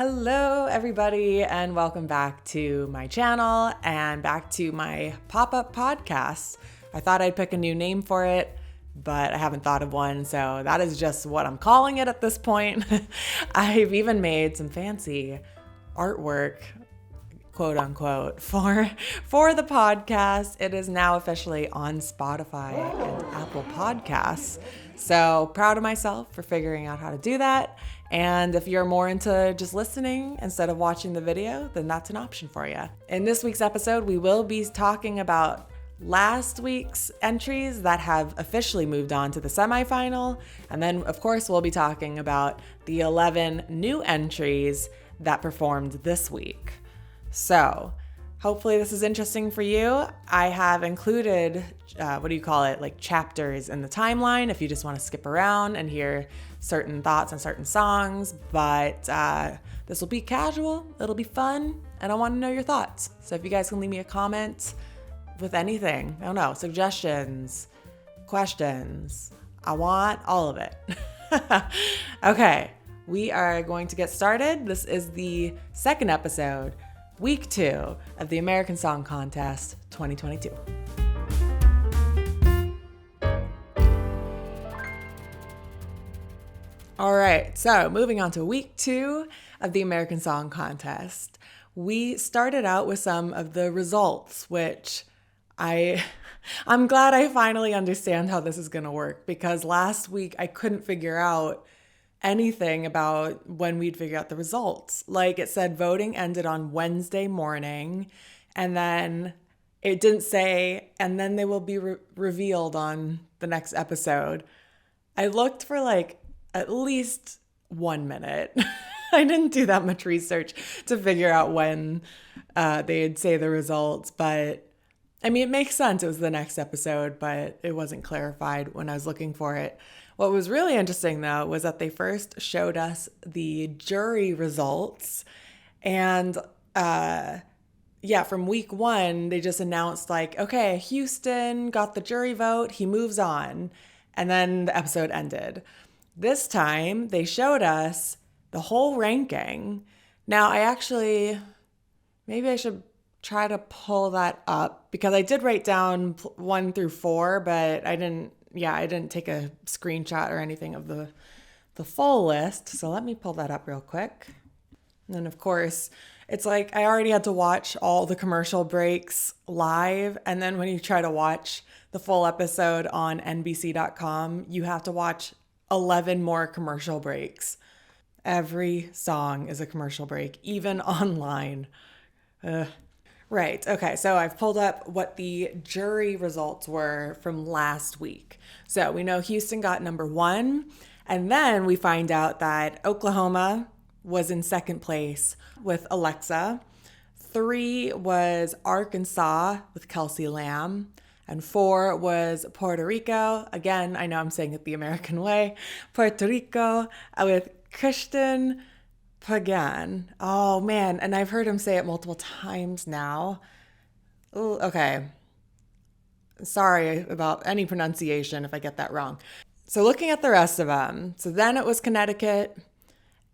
Hello everybody and welcome back to my channel and back to my pop-up podcast. I thought I'd pick a new name for it, but I haven't thought of one, so that is just what I'm calling it at this point. I've even made some fancy artwork, quote unquote, for the podcast. It is now officially on Spotify and Apple Podcasts. So proud of myself for figuring out how to do that. And if you're more into just listening instead of watching the video, then that's an option for you. In this week's episode, we will be talking about last week's entries that have officially moved on to the semifinal. And then, of course, we'll be talking about the 11 new entries that performed this week. So hopefully this is interesting for you. I have included, like chapters in the timeline if you just want to skip around and hear certain thoughts on certain songs. But this will be casual, it'll be fun, and I want to know your thoughts. So if you guys can leave me a comment with anything, I don't know, suggestions, questions, I want all of it. Okay, we are going to get started. This is the second episode, Week 2 of the American Song Contest 2022. All right, so moving on to Week 2 of the American Song Contest. We started out with some of the results, which I'm glad I finally understand how this is going to work, because last week I couldn't figure out anything about when we'd figure out the results. Like, it said voting ended on Wednesday morning, and then it didn't say, and then they will be revealed on the next episode. I looked for at least 1 minute. I didn't do that much research to figure out when they'd say the results, but I mean, it makes sense. It was the next episode, but it wasn't clarified when I was looking for it. What was really interesting, though, was that they first showed us the jury results. And from week 1, they just announced okay, Houston got the jury vote, he moves on. And then the episode ended. This time, they showed us the whole ranking. Now, maybe I should try to pull that up, because I did write down 1 through 4, but I didn't take a screenshot or anything of the full list. So let me pull that up real quick. And then, of course, it's I already had to watch all the commercial breaks live. And then when you try to watch the full episode on NBC.com, you have to watch 11 more commercial breaks. Every song is a commercial break, even online. Right. Okay. So I've pulled up what the jury results were from last week. So we know Houston got number 1. And then we find out that Oklahoma was in second place with Alexa. 3 was Arkansas with Kelsey Lamb. And 4 was Puerto Rico. Again, I know I'm saying it the American way. Puerto Rico with Christian Pagan. Oh man, and I've heard him say it multiple times now. Ooh, okay. Sorry about any pronunciation if I get that wrong. So looking at the rest of them, so then it was Connecticut,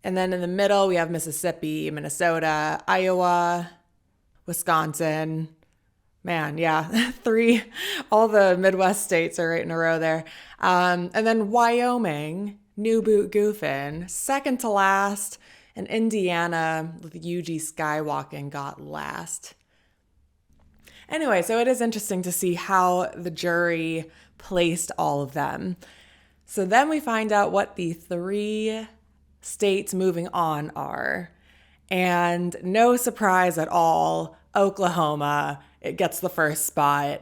and then in the middle we have Mississippi, Minnesota, Iowa, Wisconsin. Man, yeah, 3, all the Midwest states are right in a row there. And then Wyoming, New Boot Goofin, second to last. And Indiana with UG Skywalking got last. Anyway, so it is interesting to see how the jury placed all of them. So then we find out what the 3 states moving on are. And no surprise at all, Oklahoma, it gets the first spot.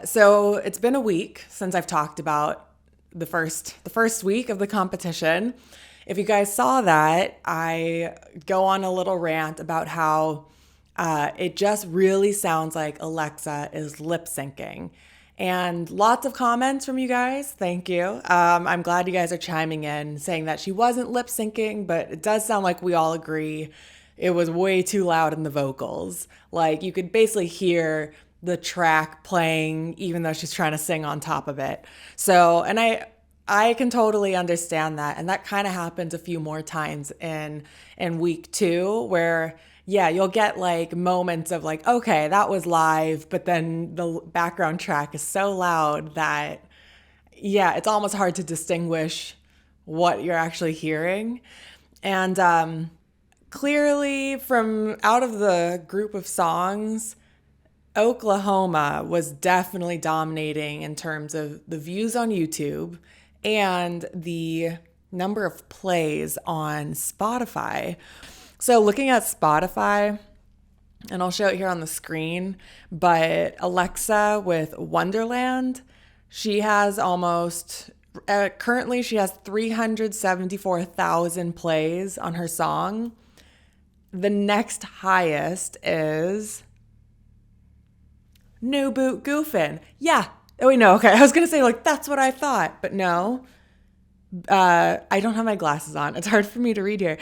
So it's been a week since I've talked about the first week of the competition. If you guys saw that, I go on a little rant about how it just really sounds like Alexa is lip syncing. And lots of comments from you guys. Thank you. I'm glad you guys are chiming in, saying that she wasn't lip syncing, but it does sound like we all agree it was way too loud in the vocals. You could basically hear the track playing, even though she's trying to sing on top of it. So, and I can totally understand that. And that kind of happens a few more times in week 2 where yeah, you'll get like moments of like, okay, that was live, but then the background track is so loud that yeah, it's almost hard to distinguish what you're actually hearing. And clearly from out of the group of songs, Oklahoma was definitely dominating in terms of the views on YouTube and the number of plays on Spotify. So looking at Spotify, and I'll show it here on the screen, but Alexa with Wonderland, she has currently she has 374,000 plays on her song. The next highest is New Boot Goofin'. Yeah. Oh, wait, no. Okay. I was going to say, like, that's what I thought, but no. I don't have my glasses on. It's hard for me to read here.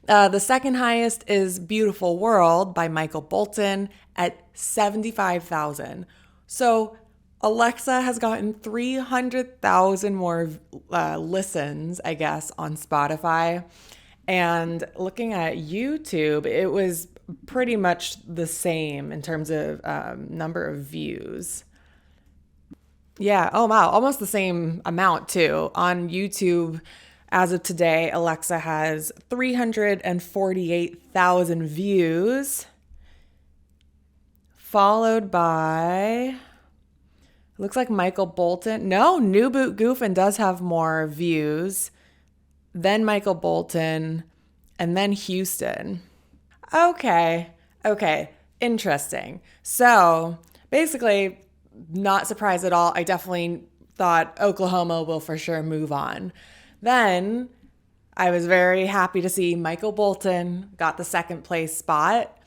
The second highest is Beautiful World by Michael Bolton at 75,000. So Alexa has gotten 300,000 more listens, I guess, on Spotify. And looking at YouTube, it was pretty much the same in terms of number of views. Yeah. Oh, wow. Almost the same amount, too. On YouTube, as of today, Alexa has 348,000 views, followed by, looks like Michael Bolton. No, New Boot Goofin' does have more views, then Michael Bolton, and then Houston. Okay. Interesting. So basically, not surprised at all. I definitely thought Oklahoma will for sure move on. Then I was very happy to see Michael Bolton got the second place spot,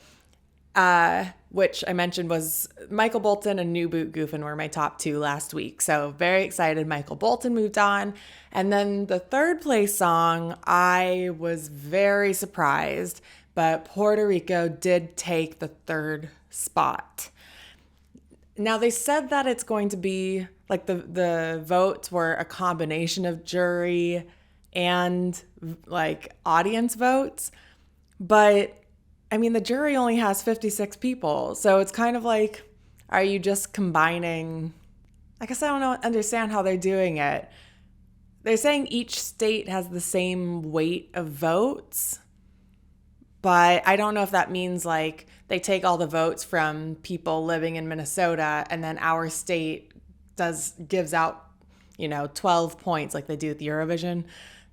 which I mentioned was Michael Bolton and New Boot Goofin' were my top 2 last week. So very excited Michael Bolton moved on. And then the third place song, I was very surprised, but Puerto Rico did take the third spot. Now they said that it's going to be like the votes were a combination of jury and like audience votes. But I mean, the jury only has 56 people. So it's kind of like, are you just combining? I guess I don't understand how they're doing it. They're saying each state has the same weight of votes, but I don't know if that means like they take all the votes from people living in Minnesota and then our state gives out, 12 points like they do with Eurovision.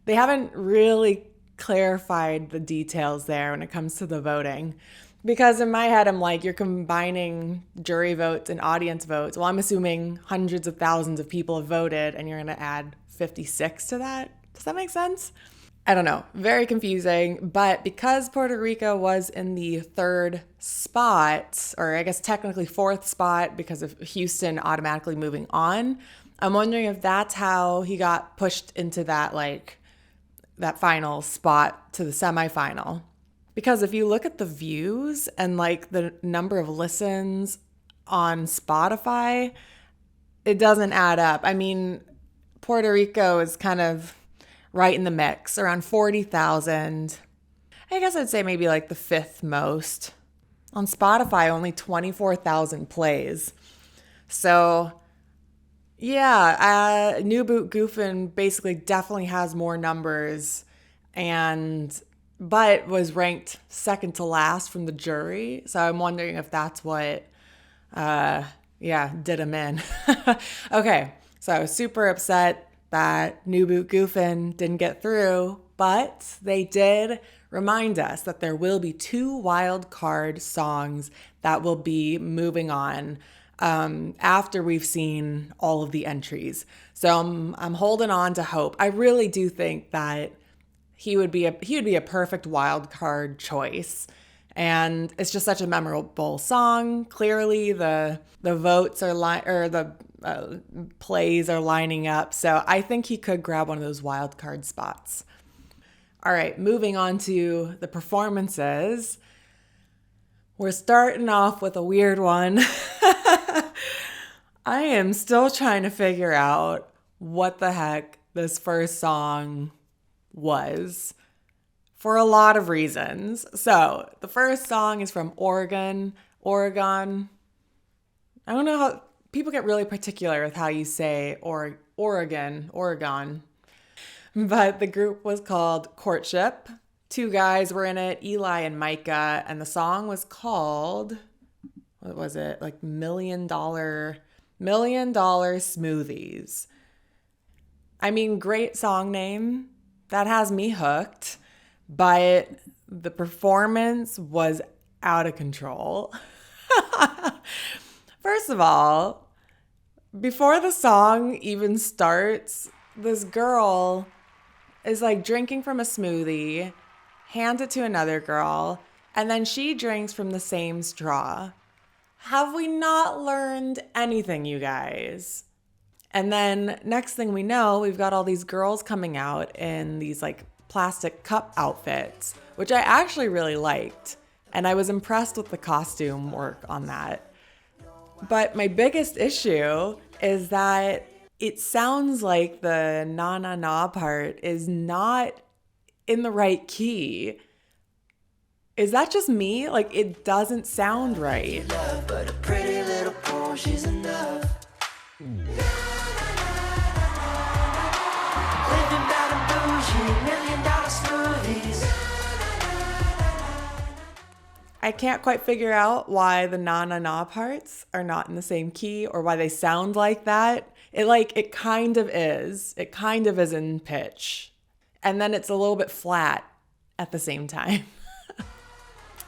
They haven't really clarified the details there when it comes to the voting. Because in my head, I'm like, you're combining jury votes and audience votes. Well, I'm assuming hundreds of thousands of people have voted and you're going to add 56 to that. Does that make sense? I don't know. Very confusing. But because Puerto Rico was in the third spot, or I guess technically fourth spot because of Houston automatically moving on, I'm wondering if that's how he got pushed into that final spot to the semifinal. Because if you look at the views and like the number of listens on Spotify, it doesn't add up. I mean, Puerto Rico is kind of right in the mix, around 40,000. I guess I'd say maybe like the fifth most. On Spotify, only 24,000 plays. So yeah, New Boot Goofin' basically definitely has more numbers but was ranked second to last from the jury. So I'm wondering if that's what, did him in. Okay, so I was super upset that New Boot Goofin' didn't get through, but they did remind us that there will be 2 wild card songs that will be moving on after we've seen all of the entries. So I'm holding on to hope. I really do think that he would be a perfect wild card choice. And it's just such a memorable song. Clearly the votes are the plays are lining up. So I think he could grab one of those wild card spots. All right, moving on to the performances. We're starting off with a weird one. I am still trying to figure out what the heck this first song was for a lot of reasons. So the first song is from Oregon. I don't know how people get really particular with how you say Oregon. But the group was called Courtship. 2 guys were in it, Eli and Micah, and the song was called, what was it? Like $1 million Smoothies. I mean, great song name. That has me hooked, but the performance was out of control. First of all, before the song even starts, this girl is like drinking from a smoothie, hands it to another girl, and then she drinks from the same straw. Have we not learned anything, you guys? And then next thing we know, we've got all these girls coming out in these like plastic cup outfits, which I actually really liked. And I was impressed with the costume work on that. But my biggest issue is that it sounds like the na na na part is not in the right key. Is that just me? Like, it doesn't sound right. But a pretty little Porsche's enough. Living bad and bougie, $1 million smoothies. I can't quite figure out why the na na na parts are not in the same key or why they sound like that. It kind of is. It kind of is in pitch. And then it's a little bit flat at the same time.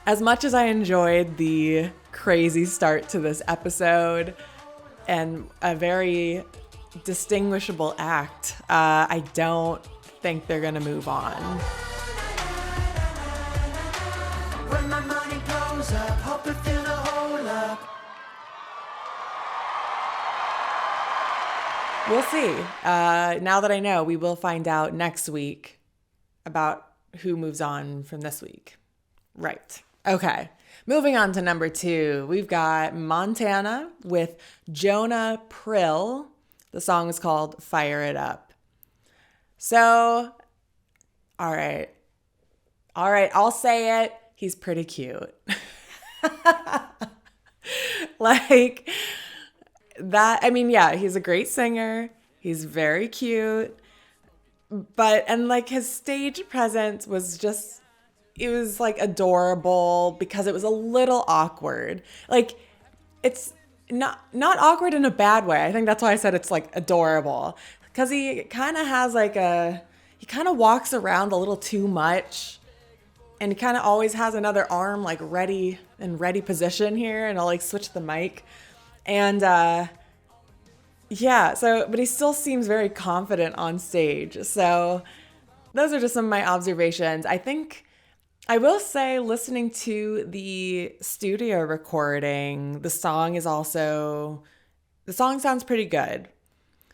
As much as I enjoyed the crazy start to this episode and a very distinguishable act, I don't think they're gonna move on. When my money blows up, hope it fill the hole up. We'll see. Now that I know, we will find out next week about who moves on from this week. Right. Okay. Moving on to number 2, we've got Montana with Jonah Prill. The song is called Fire It Up. So, all right, I'll say it. He's pretty cute. Like that. I mean, yeah, he's a great singer. He's very cute. And like his stage presence was just, it was like adorable because it was a little awkward. Like it's not awkward in a bad way. I think that's why I said it's like adorable, because he kind of has like he kind of walks around a little too much, and he kind of always has another arm like ready position here, and I'll like switch the mic. And yeah, but he still seems very confident on stage. So those are just some of my observations. I think I will say, listening to the studio recording, the song sounds pretty good.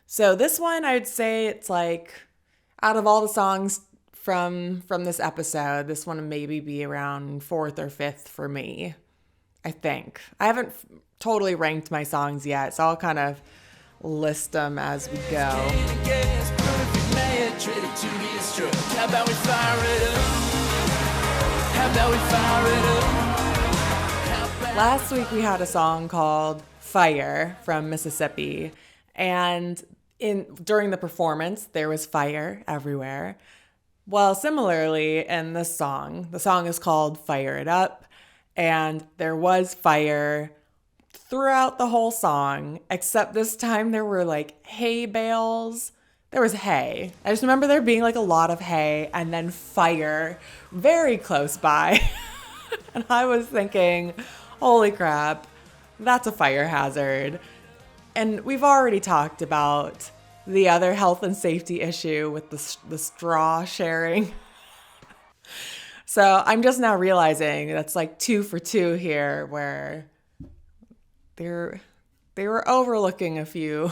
So this one, I would say it's like, out of all the songs from this episode, this one would maybe be around 4th or 5th for me, I think. I haven't totally ranked my songs yet, so I'll kind of list them as we go. Last week we had a song called Fire from Mississippi, and during the performance there was fire everywhere. Well, similarly in this song, the song is called Fire It Up, and there was fire throughout the whole song, except this time there were like hay bales. There was hay. I just remember there being like a lot of hay and then fire very close by. And I was thinking, holy crap, that's a fire hazard. And we've already talked about the other health and safety issue with the straw sharing. So I'm just now realizing that's like 2 for 2 here, where they were overlooking a few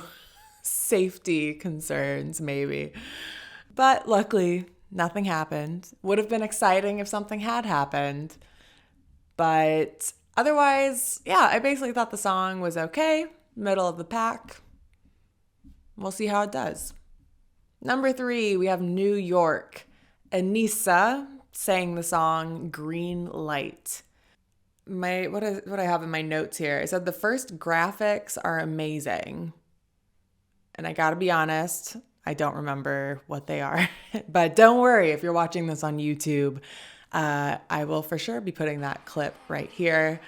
safety concerns maybe. But luckily, nothing happened. Would have been exciting if something had happened. But otherwise, yeah, I basically thought the song was okay, middle of the pack. We'll see how it does. Number 3, we have New York. Enisa sang the song Green Light. What I have in my notes here, I said the first graphics are amazing. And I gotta be honest, I don't remember what they are. But don't worry, if you're watching this on YouTube, I will for sure be putting that clip right here.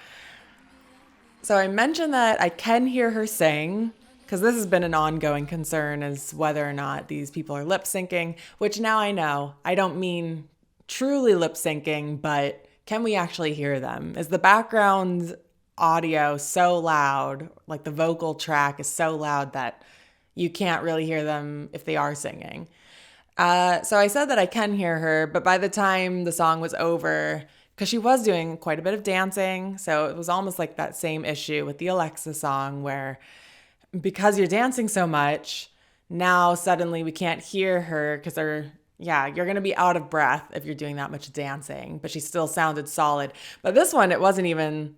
So I mentioned that I can hear her sing, because this has been an ongoing concern, is whether or not these people are lip syncing, which now I know. I don't mean truly lip syncing, but can we actually hear them? Is the background audio so loud, like the vocal track is so loud that you can't really hear them if they are singing? So I said that I can hear her, but by the time the song was over, because she was doing quite a bit of dancing, so it was almost like that same issue with the Alexa song where because you're dancing so much, now suddenly we can't hear her because you're going to be out of breath if you're doing that much dancing, but she still sounded solid. But this one, it wasn't even,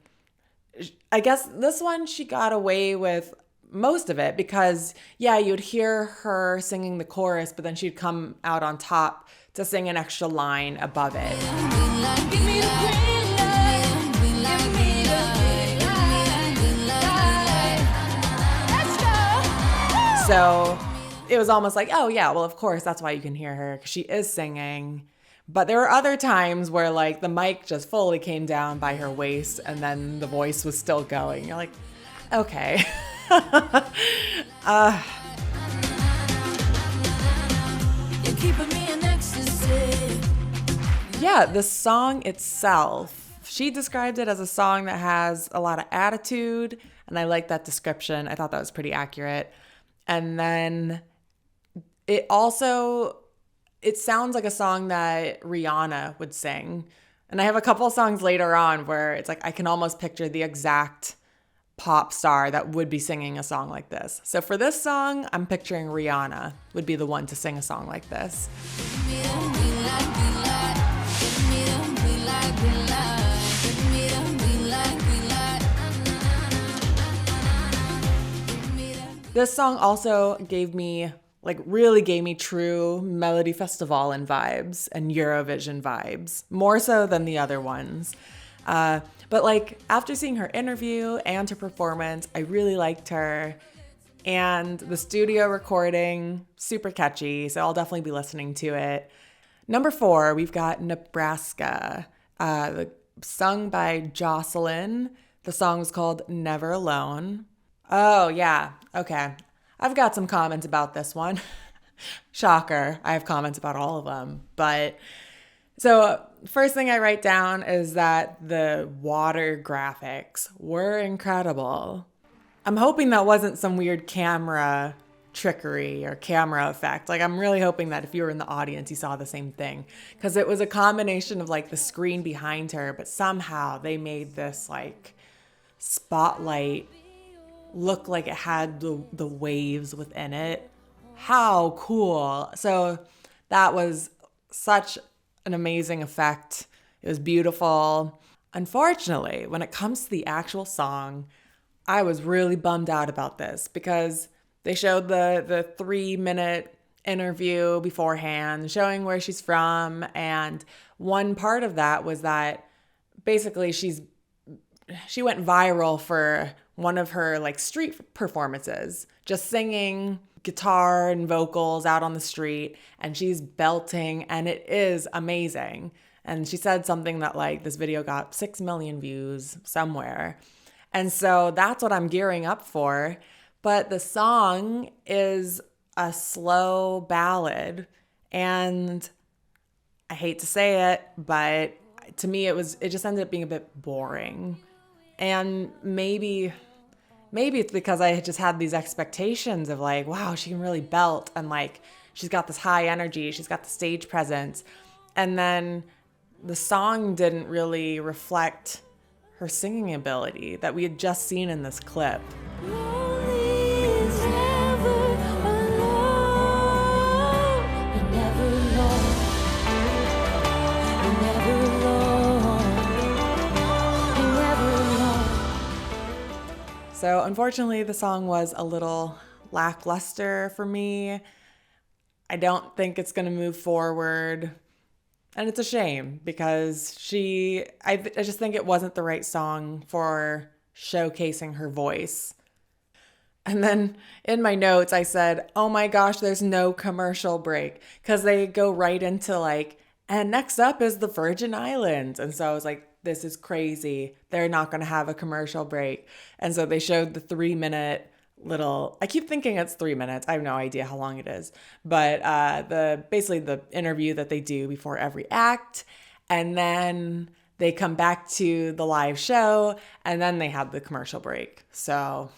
I guess this one she got away with most of it because, you'd hear her singing the chorus, but then she'd come out on top to sing an extra line above it. So it was almost like, oh yeah, well, of course, that's why you can hear her, because she is singing. But there were other times where like the mic just fully came down by her waist and then the voice was still going. You're like, okay. The song itself, she described it as a song that has a lot of attitude, and I like that description. I thought that was pretty accurate. And then it sounds like a song that Rihanna would sing. And I have a couple songs later on where it's like I can almost picture the exact pop star that would be singing a song like this. So for this song, I'm picturing Rihanna would be the one to sing a song like this. This song also really gave me true Melody Festivalen vibes and Eurovision vibes, more so than the other ones. But like after seeing her interview and her performance, I really liked her. And the studio recording, super catchy, so I'll definitely be listening to it. Number 4, we've got Nebraska, sung by Jocelyn. The song is called Never Alone. Oh, yeah. Okay. I've got some comments about this one. Shocker. I have comments about all of them. But so first thing I write down is that the water graphics were incredible. I'm hoping that wasn't some weird camera trickery or camera effect. Like, I'm really hoping that if you were in the audience, you saw the same thing. Because it was a combination of like the screen behind her, but somehow they made this like spotlight look like it had the waves within it. How cool. So that was such an amazing effect. It was beautiful. Unfortunately, when it comes to the actual song, I was really bummed out about this because they showed the 3-minute interview beforehand showing where she's from. And one part of that was that basically she went viral for one of her like street performances, just singing guitar and vocals out on the street, and she's belting, and it is amazing. And she said something that like this video got 6 million views somewhere. And so that's what I'm gearing up for. But the song is a slow ballad, and I hate to say it, but to me it just ended up being a bit boring. And maybe it's because I just had these expectations of like, wow, she can really belt, and like she's got this high energy, she's got the stage presence. And then the song didn't really reflect her singing ability that we had just seen in this clip. So unfortunately, the song was a little lackluster for me. I don't think it's going to move forward. And it's a shame because I just think it wasn't the right song for showcasing her voice. And then in my notes, I said, oh my gosh, there's no commercial break, because they go right into like, and next up is the Virgin Islands. And so I was like, this is crazy. They're not going to have a commercial break. And so they showed the 3-minute little, I keep thinking it's 3 minutes. I have no idea how long it is, but basically the interview that they do before every act. And then they come back to the live show, and then they have the commercial break. So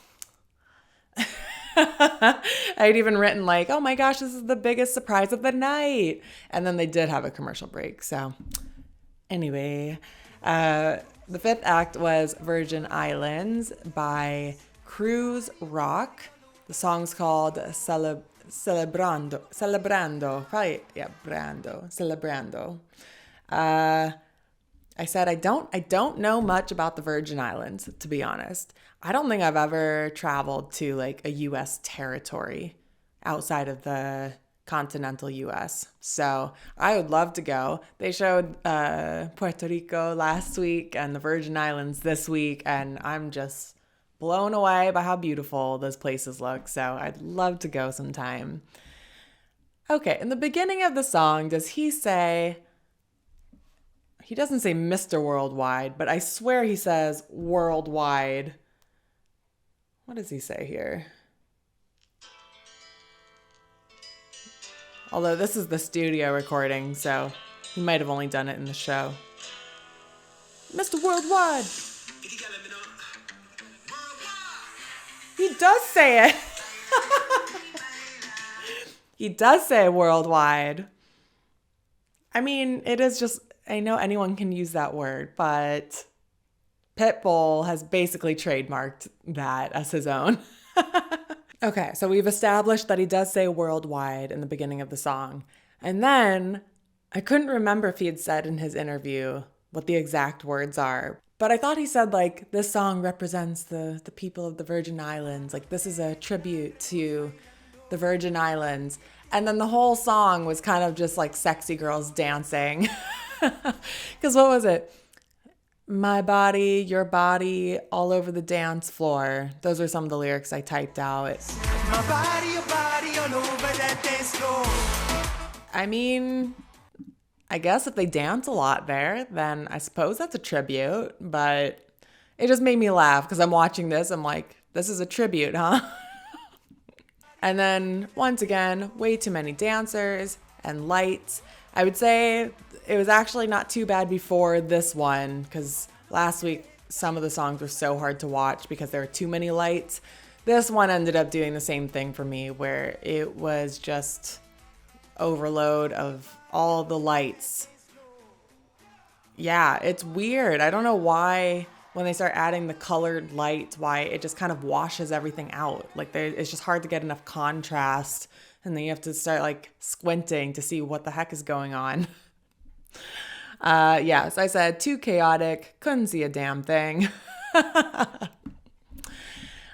I'd even written like, oh my gosh, this is the biggest surprise of the night. And then they did have a commercial break. So anyway, the 5th act was Virgin Islands by Cruz Rock. The song's called Celebrando. Probably, yeah, Celebrando. I said I don't know much about the Virgin Islands, to be honest. I don't think I've ever traveled to like a U.S. territory outside of the continental U.S. So I would love to go. They showed Puerto Rico last week and the Virgin Islands this week, and I'm just blown away by how beautiful those places look. So I'd love to go sometime. Okay, in the beginning of the song, does he say... He doesn't say Mr. Worldwide, but I swear he says worldwide. What does he say here? Although this is the studio recording, so he might have only done it in the show. Mr. Worldwide! He does say it! He does say worldwide. I mean, it is just... I know anyone can use that word, but Pitbull has basically trademarked that as his own. Okay, so we've established that he does say worldwide in the beginning of the song. And then I couldn't remember if he had said in his interview what the exact words are, but I thought he said like, this song represents the people of the Virgin Islands. Like, this is a tribute to the Virgin Islands. And then the whole song was kind of just like sexy girls dancing. Because what was it? My body, your body, all over the dance floor. Those are some of the lyrics I typed out. My body, your body, all over that dance floor. I mean, I guess if they dance a lot there, then I suppose that's a tribute. But it just made me laugh because I'm watching this. I'm like, this is a tribute, huh? And then, once again, way too many dancers and lights. I would say it was actually not too bad before this one, because last week some of the songs were so hard to watch because there were too many lights. This one ended up doing the same thing for me, where it was just overload of all the lights. Yeah, it's weird. I don't know why when they start adding the colored lights, why it just kind of washes everything out. Like it's just hard to get enough contrast, and then you have to start like squinting to see what the heck is going on. Yeah, so I said too chaotic, couldn't see a damn thing.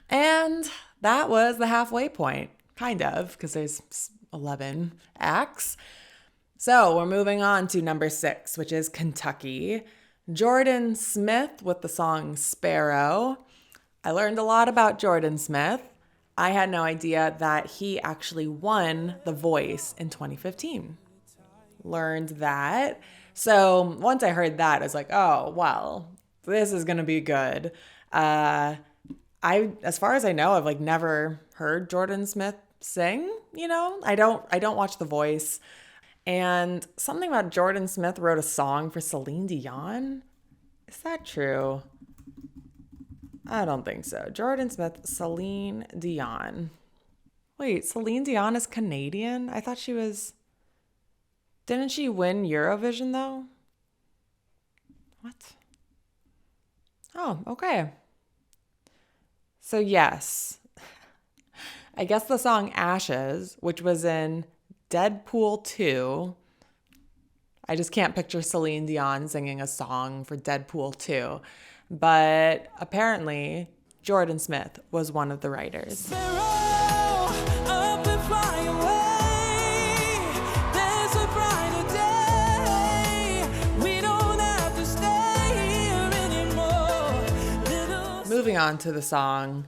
And that was the halfway point, kind of, because there's 11 acts. So we're moving on to number 6, which is Kentucky. Jordan Smith with the song Sparrow. I learned a lot about Jordan Smith. I had no idea that he actually won The Voice in 2015. Learned that. So once I heard that, I was like, oh, well, this is going to be good. As far as I know, I've like never heard Jordan Smith sing, you know? I don't watch The Voice. And something about Jordan Smith wrote a song for Celine Dion. Is that true? I don't think so. Jordan Smith, Celine Dion. Wait, Celine Dion is Canadian? I thought she was... Didn't she win Eurovision, though? What? Oh, okay. So, yes. I guess the song Ashes, which was in Deadpool 2. I just can't picture Celine Dion singing a song for Deadpool 2. But apparently, Jordan Smith was one of the writers. Sparrow, up and fly away. moving on to the song.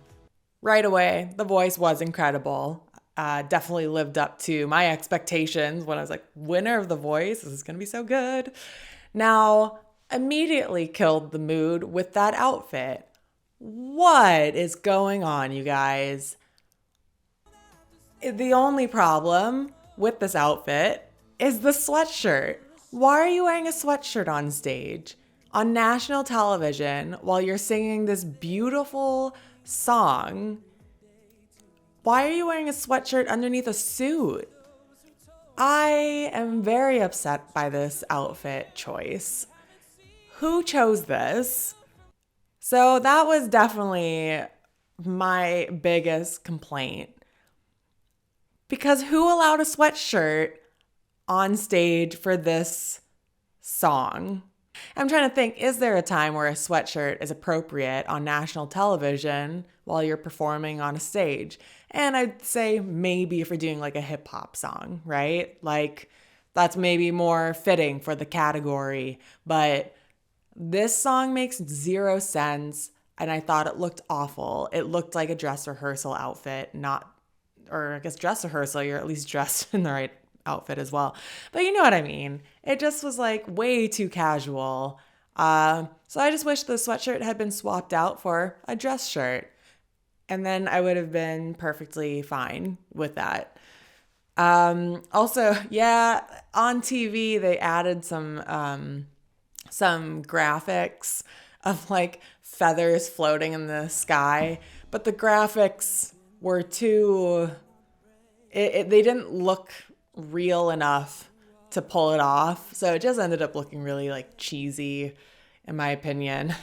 Right away, the voice was incredible. Definitely lived up to my expectations when I was like, winner of The Voice, this is going to be so good. Now, immediately killed the mood with that outfit. What is going on, you guys? The only problem with this outfit is the sweatshirt. Why are you wearing a sweatshirt on stage, on national television, while you're singing this beautiful song? Why are you wearing a sweatshirt underneath a suit? I am very upset by this outfit choice. Who chose this? So that was definitely my biggest complaint. Because who allowed a sweatshirt on stage for this song? I'm trying to think, is there a time where a sweatshirt is appropriate on national television while you're performing on a stage? And I'd say maybe if you're doing like a hip hop song, right? Like that's maybe more fitting for the category. But this song makes zero sense. And I thought it looked awful. It looked like a dress rehearsal outfit, or I guess dress rehearsal, you're at least dressed in the right outfit as well. But you know what I mean. It just was like way too casual. So I just wish the sweatshirt had been swapped out for a dress shirt. And then I would have been perfectly fine with that. Also, yeah, on TV, they added some graphics of like feathers floating in the sky. But the graphics were too, they didn't look real enough to pull it off. So it just ended up looking really like cheesy, in my opinion.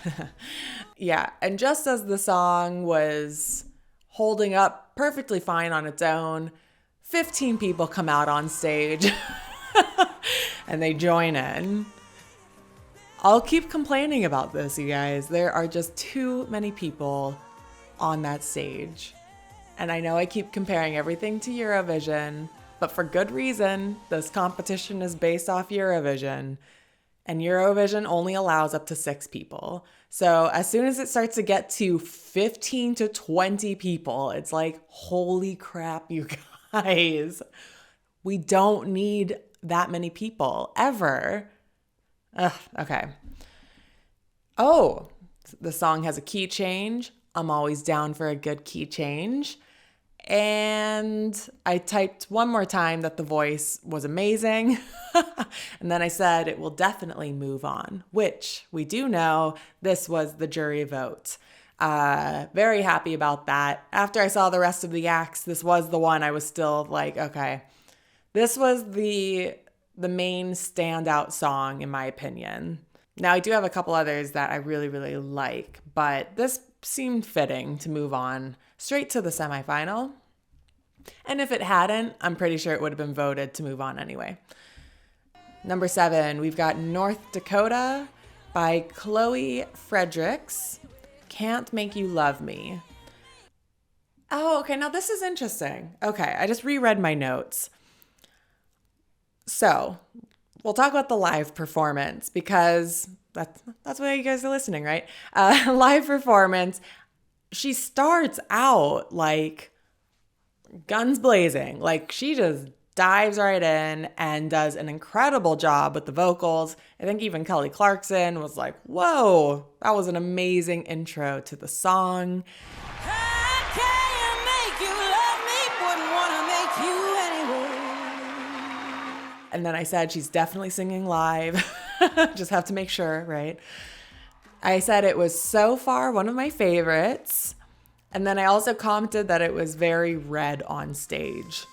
Yeah. And just as the song was holding up perfectly fine on its own, 15 people come out on stage and they join in. I'll keep complaining about this, you guys. There are just too many people on that stage. And I know I keep comparing everything to Eurovision, but for good reason. This competition is based off Eurovision, and Eurovision only allows up to 6 people. So as soon as it starts to get to 15 to 20 people, it's like, holy crap, you guys. We don't need that many people, ever. Ugh, okay. Oh, the song has a key change. I'm always down for a good key change. And I typed one more time that the voice was amazing. And then I said it will definitely move on, which we do know this was the jury vote. Very happy about that. After I saw the rest of the acts, this was the one I was still like, okay, this was the main standout song in my opinion. Now I do have a couple others that I really, really like, but this seemed fitting to move on straight to the semifinal. And if it hadn't, I'm pretty sure it would have been voted to move on anyway. Number 7, we've got North Dakota by Chloe Fredericks. Can't Make You Love Me. Oh, okay, now this is interesting. Okay, I just reread my notes. So, we'll talk about the live performance because that's why you guys are listening, right? Live performance. She starts out like guns blazing. Like she just dives right in and does an incredible job with the vocals. I think even Kelly Clarkson was like, whoa, that was an amazing intro to the song. And then I said, she's definitely singing live. Just have to make sure, right? I said it was so far one of my favorites. And then I also commented that it was very red on stage.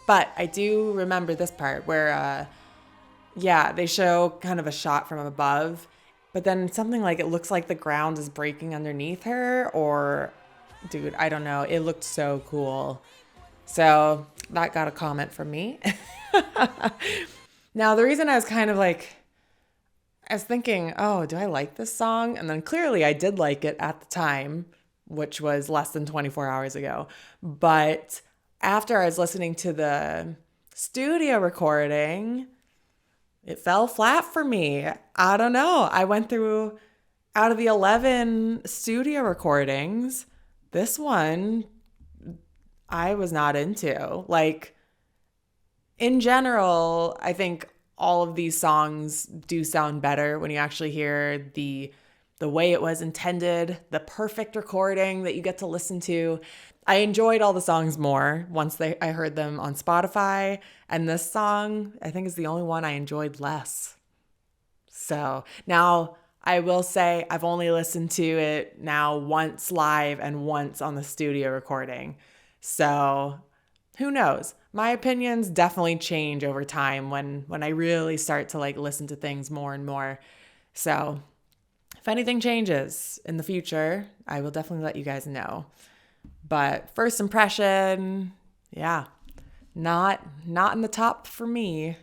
But I do remember this part where, they show kind of a shot from above. But then something like it looks like the ground is breaking underneath her. Or, dude, I don't know. It looked so cool. So that got a comment from me. Now, the reason I was kind of like, I was thinking, oh, do I like this song? And then clearly I did like it at the time, which was less than 24 hours ago. But after I was listening to the studio recording, it fell flat for me. I don't know. I went through out of the 11 studio recordings, this one I was not into. Like, in general, I think all of these songs do sound better when you actually hear the way it was intended, the perfect recording that you get to listen to. I enjoyed all the songs more once I heard them on Spotify, and this song I think is the only one I enjoyed less. So now I will say I've only listened to it now once live and once on the studio recording. So who knows? My opinions definitely change over time when I really start to like listen to things more and more. So if anything changes in the future, I will definitely let you guys know. But first impression, yeah, not in the top for me.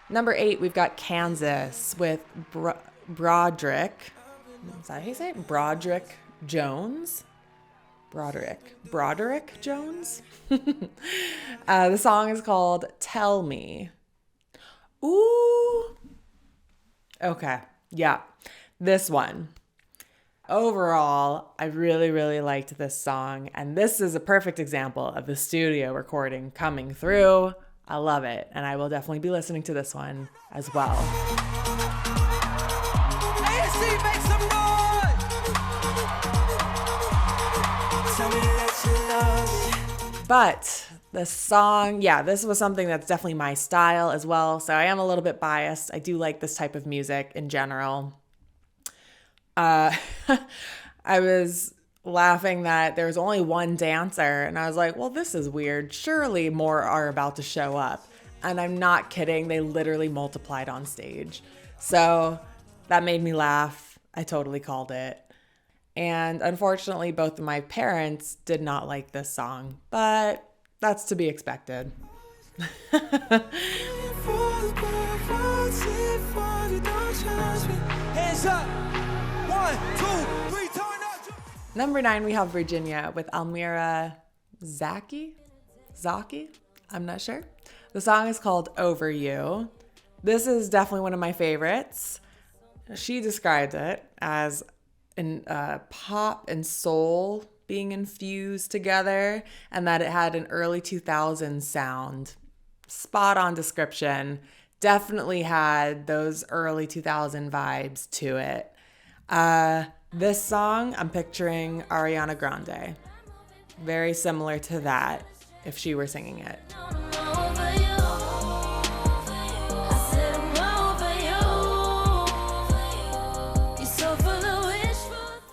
Number 8, we've got Kansas with Broderick. Is that how you say it? Broderick Jones? Broderick Jones? The song is called Tell Me. Ooh. Okay. Yeah. This one. Overall, I really, really liked this song. And this is a perfect example of the studio recording coming through. I love it. And I will definitely be listening to this one as well. ASC, make some noise! Tell me that you love me. But the song, yeah, this was something that's definitely my style as well. So I am a little bit biased. I do like this type of music in general. I was laughing that there was only one dancer, and I was like, well, this is weird. Surely more are about to show up. And I'm not kidding. They literally multiplied on stage. So that made me laugh. I totally called it. And unfortunately, both of my parents did not like this song, but that's to be expected. Hands up! 1, 2, 3, turn up! Number 9, we have Virginia with Almira. Zaky? I'm not sure. The song is called Over You. This is definitely one of my favorites. She described it as pop and soul being infused together, and that it had an early 2000s sound. Spot on description. Definitely had those early 2000 vibes to it. This song, I'm picturing Ariana Grande. Very similar to that if she were singing it.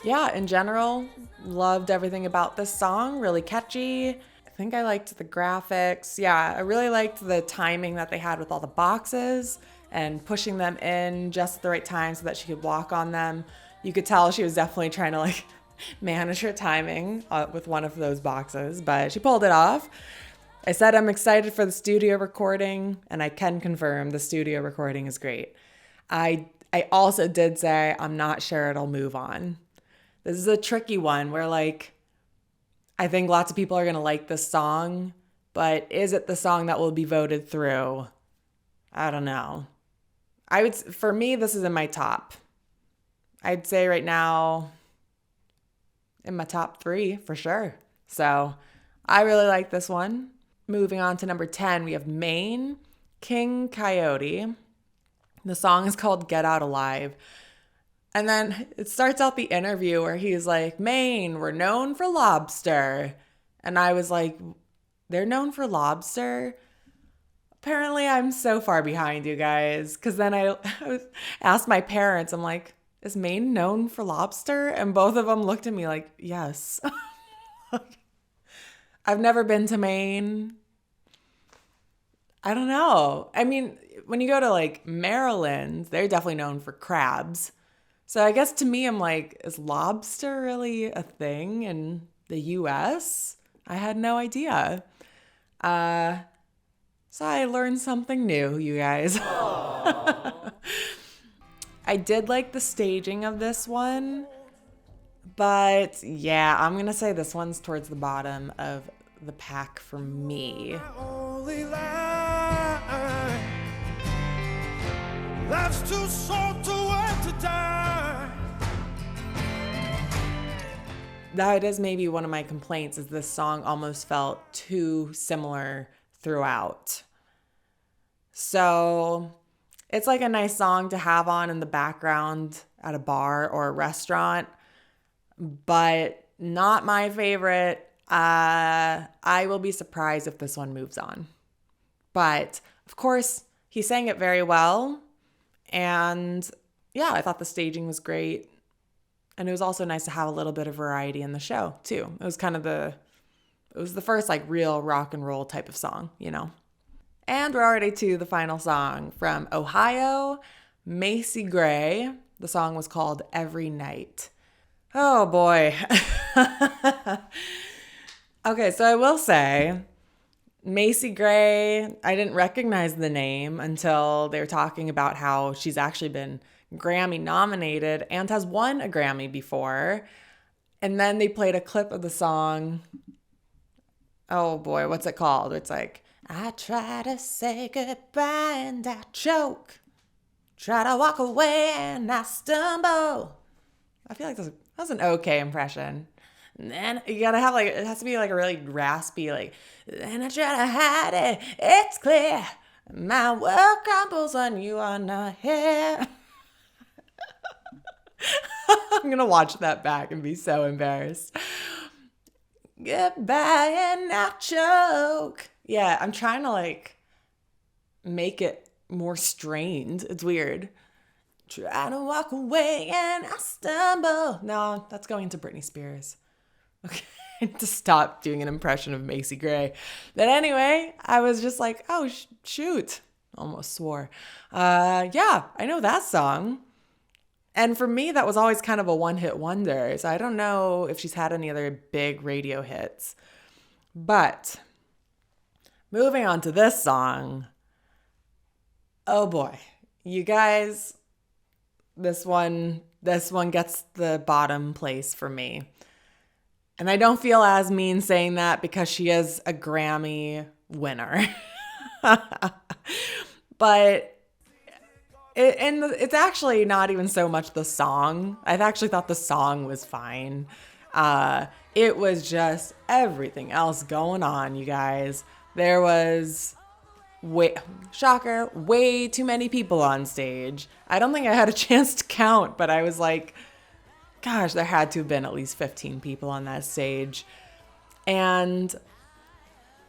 Yeah, in general, loved everything about this song. Really catchy. I think I liked the graphics. Yeah, I really liked the timing that they had with all the boxes and pushing them in just at the right time so that she could walk on them. You could tell she was definitely trying to like manage her timing with one of those boxes, but she pulled it off. I said I'm excited for the studio recording, and I can confirm the studio recording is great. I also did say I'm not sure it'll move on. This is a tricky one where like I think lots of people are going to like this song, but is it the song that will be voted through? I don't know. For me, this is in my top. I'd say right now in my top 3 for sure. So I really like this one. Moving on to number 10, we have Maine, King Kyote. The song is called Get Out Alive. And then it starts out the interview where he's like, Maine, we're known for lobster. And I was like, they're known for lobster? Apparently I'm so far behind you guys. Because then I asked my parents, I'm like, is Maine known for lobster? And both of them looked at me like, yes. I've never been to Maine. I don't know. I mean, when you go to like Maryland, they're definitely known for crabs. So I guess to me, I'm like, is lobster really a thing in the U.S.? I had no idea. So I learned something new, you guys. I did like the staging of this one, but yeah, I'm going to say this one's towards the bottom of the pack for me. Life's too short to work to die. that is maybe one of my complaints, is this song almost felt too similar throughout. So it's like a nice song to have on in the background at a bar or a restaurant, but not my favorite. I will be surprised if this one moves on. But of course, he sang it very well. And yeah, I thought the staging was great. And it was also nice to have a little bit of variety in the show too. It was the first like real rock and roll type of song, you know? And we're already to the final song from Ohio, Macy Gray. The song was called Every Night. Oh boy. Okay, so I will say, Macy Gray, I didn't recognize the name until they were talking about how she's actually been Grammy nominated and has won a Grammy before. And then they played a clip of the song. Oh boy, what's it called? It's like, I try to say goodbye and I choke. Try to walk away and I stumble. I feel like that was an okay impression. And then you gotta have it has to be like a really raspy, like, and I try to hide it, it's clear. My world crumbles when you are not here. I'm gonna watch that back and be so embarrassed. Goodbye and I choke. Yeah, I'm trying to like make it more strained. It's weird. Try to walk away and I stumble. No, that's going to Britney Spears. Okay, I need to stop doing an impression of Macy Gray. But anyway, I was just like, oh, shoot. Almost swore. Yeah, I know that song. And for me, that was always kind of a one-hit wonder. So I don't know if she's had any other big radio hits. But moving on to this song. Oh boy. You guys, this one gets the bottom place for me. And I don't feel as mean saying that because she is a Grammy winner. But it's actually not even so much the song. I actually thought the song was fine. It was just everything else going on, you guys. There was, shocker, way too many people on stage. I don't think I had a chance to count, but I was like, gosh, there had to have been at least 15 people on that stage. And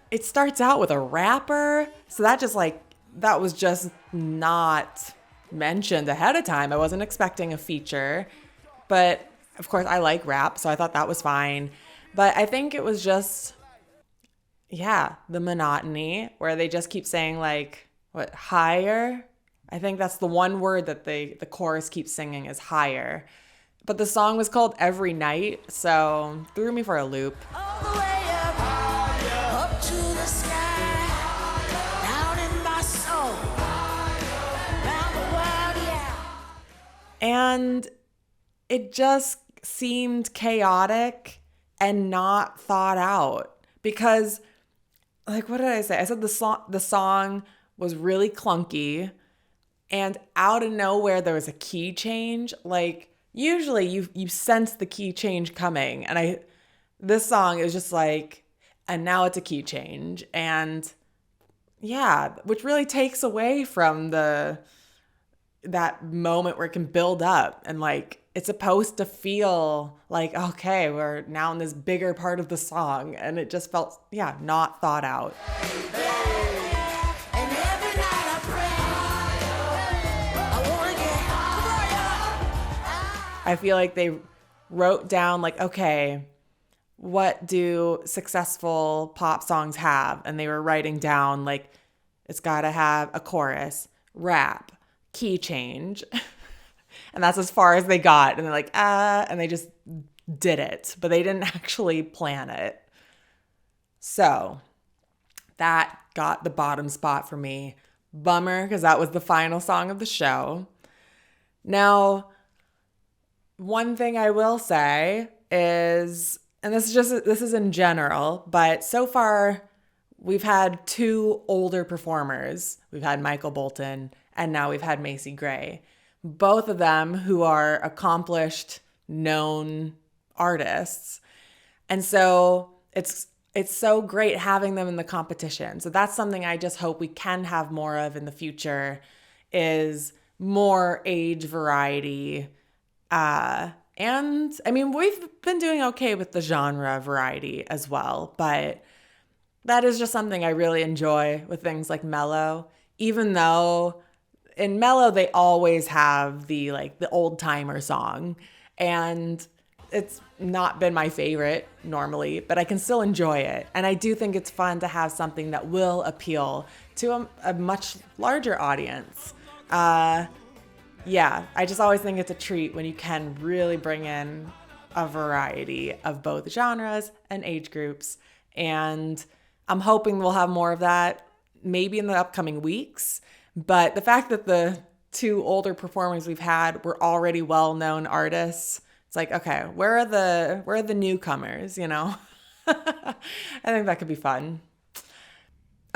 it starts out with a rapper. So that was just not mentioned ahead of time. I wasn't expecting a feature. But of course, I like rap, so I thought that was fine. But I think it was just, yeah, the monotony where they just keep saying like, what, higher? I think that's the one word that the chorus keeps singing is higher. But the song was called Every Night, so threw me for a loop. All the way up to the sky, down in my soul, round the world, yeah. And it just seemed chaotic and not thought out. Because, like, what did I say? I said the song was really clunky, and out of nowhere there was a key change. Like, usually you sense the key change coming, and this song is just like, and now it's a key change, and yeah, which really takes away from that moment where it can build up, and like it's supposed to feel like, okay, we're now in this bigger part of the song, and it just felt, yeah, not thought out. I feel like they wrote down like, okay, what do successful pop songs have? And they were writing down like, it's got to have a chorus, rap, key change. And that's as far as they got. And they're like, and they just did it, but they didn't actually plan it. So that got the bottom spot for me. Bummer, because that was the final song of the show. Now, one thing I will say is, and this is in general, but so far we've had two older performers. We've had Michael Bolton and now we've had Macy Gray. Both of them who are accomplished, known artists. And so it's so great having them in the competition. So that's something I just hope we can have more of in the future, is more age variety. And I mean, we've been doing okay with the genre variety as well, but that is just something I really enjoy with things like Mellow, even though in Mellow they always have the old timer song, and it's not been my favorite normally, but I can still enjoy it. And I do think it's fun to have something that will appeal to a much larger audience. Yeah, I just always think it's a treat when you can really bring in a variety of both genres and age groups. And I'm hoping we'll have more of that maybe in the upcoming weeks. But the fact that the two older performers we've had were already well-known artists, it's like, okay, where are the newcomers, you know? I think that could be fun.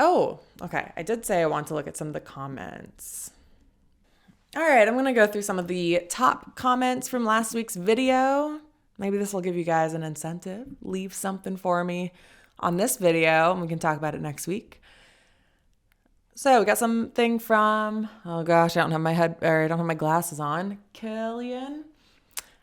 Oh, okay. I did say I want to look at some of the comments. All right, I'm going to go through some of the top comments from last week's video. Maybe this will give you guys an incentive. Leave something for me on this video, and we can talk about it next week. So we got something from, oh gosh, I don't have my glasses on. Killian.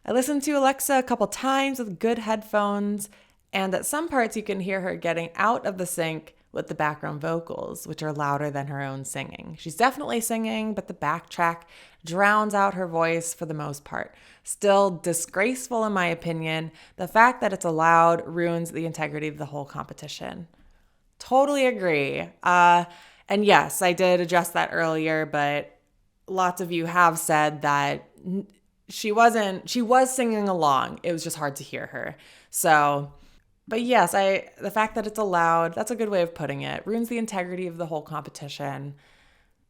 I listened to Alexa a couple times with good headphones, and at some parts you can hear her getting out of the sync with the background vocals, which are louder than her own singing. She's definitely singing, but the backtrack drowns out her voice for the most part. Still disgraceful in my opinion. The fact that it's allowed ruins the integrity of the whole competition. Totally agree. And yes, I did address that earlier, but lots of you have said that she was singing along. It was just hard to hear her. So, but yes, the fact that it's allowed, that's a good way of putting it. Ruins the integrity of the whole competition.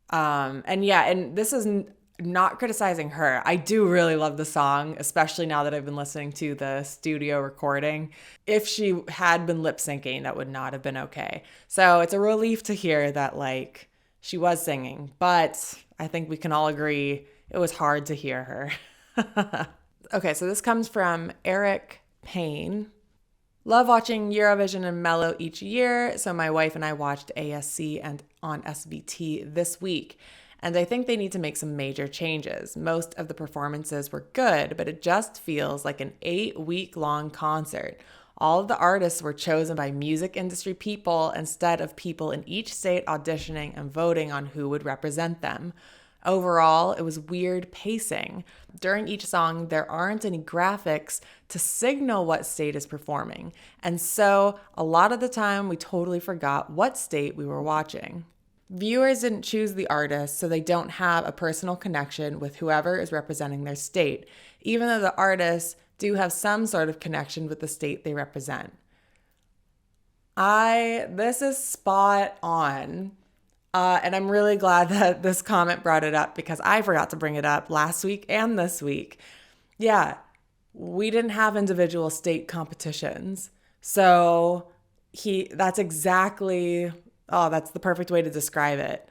And this is not criticizing her. I do really love the song, especially now that I've been listening to the studio recording. If she had been lip syncing, that would not have been okay. So it's a relief to hear that she was singing, but I think we can all agree it was hard to hear her. Okay, so this comes from Eric Payne. Love watching Eurovision and Mellow each year, so my wife and I watched ASC and on SVT this week, and I think they need to make some major changes. Most of the performances were good, but it just feels like an 8-week-long concert. All of the artists were chosen by music industry people instead of people in each state auditioning and voting on who would represent them. Overall, it was weird pacing. During each song, there aren't any graphics to signal what state is performing. And so a lot of the time, we totally forgot what state we were watching. Viewers didn't choose the artist, so they don't have a personal connection with whoever is representing their state, even though the artists do have some sort of connection with the state they represent. This is spot on. And I'm really glad that this comment brought it up because I forgot to bring it up last week and this week. Yeah, we didn't have individual state competitions. So that's the perfect way to describe it.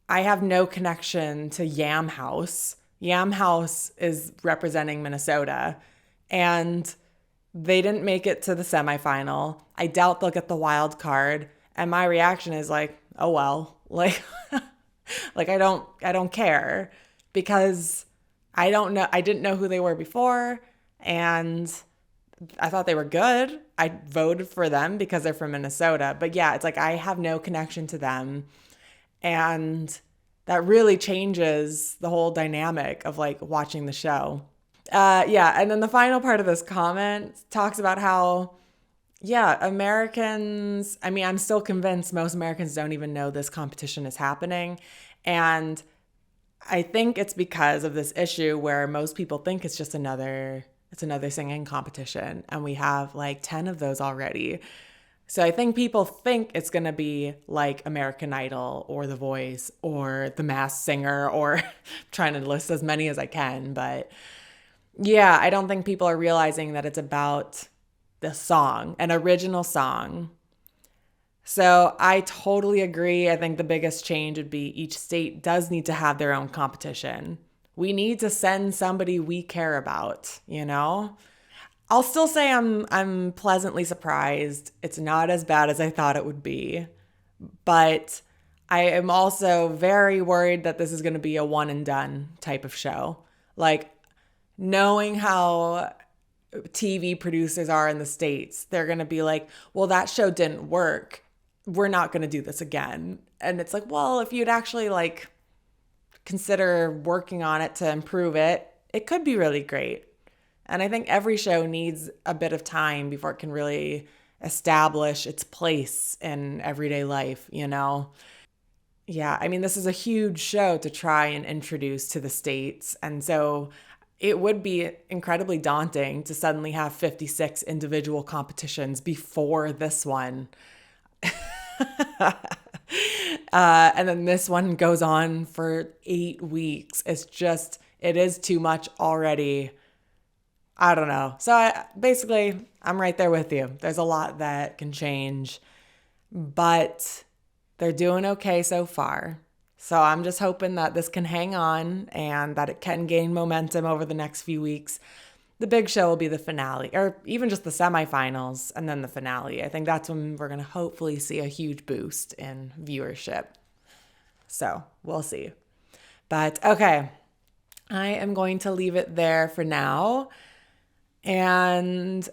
I have no connection to Yam House. Yam House is representing Minnesota, and they didn't make it to the semifinal. I doubt they'll get the wild card. And my reaction is oh well. I don't care because I didn't know who they were before, and I thought they were good. I voted for them because they're from Minnesota. But yeah, it's I have no connection to them. And that really changes the whole dynamic of watching the show. And then the final part of this comment talks about how Americans, I'm still convinced most Americans don't even know this competition is happening. And I think it's because of this issue where most people think it's just another singing competition. And we have 10 of those already. So I think people think it's going to be like American Idol or The Voice or The Masked Singer, or trying to list as many as I can. But yeah, I don't think people are realizing that it's about the song, an original song. So I totally agree. I think the biggest change would be each state does need to have their own competition. We need to send somebody we care about, I'll still say I'm pleasantly surprised. It's not as bad as I thought it would be. But I am also very worried that this is going to be a one and done type of show. Like, knowing how TV producers are in the States, they're going to be like, well, that show didn't work. We're not going to do this again. And it's like, well, if you'd actually like consider working on it to improve it, it could be really great. And I think every show needs a bit of time before it can really establish its place in everyday life, you know? Yeah, I mean, this is a huge show to try and introduce to the States. And so it would be incredibly daunting to suddenly have 56 individual competitions before this one. And then this one goes on for 8 weeks. It is too much already. I don't know. So I'm right there with you. There's a lot that can change, but they're doing okay so far. So I'm just hoping that this can hang on and that it can gain momentum over the next few weeks. The big show will be the finale, or even just the semifinals and then the finale. I think that's when we're going to hopefully see a huge boost in viewership. So we'll see. But okay, I am going to leave it there for now. And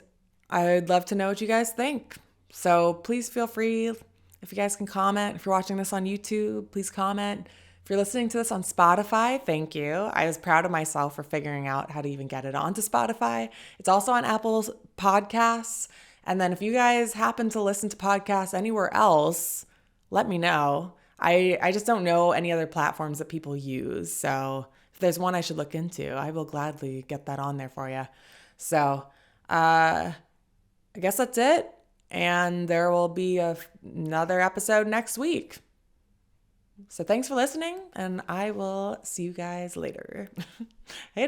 I'd love to know what you guys think. So please feel free, if you guys can comment. If you're watching this on YouTube, please comment. If you're listening to this on Spotify, thank you. I was proud of myself for figuring out how to even get it onto Spotify. It's also on Apple Podcasts. And then if you guys happen to listen to podcasts anywhere else, let me know. I just don't know any other platforms that people use. So if there's one I should look into, I will gladly get that on there for you. So I guess that's it. And there will be another episode next week. So thanks for listening, and I will see you guys later. Hey,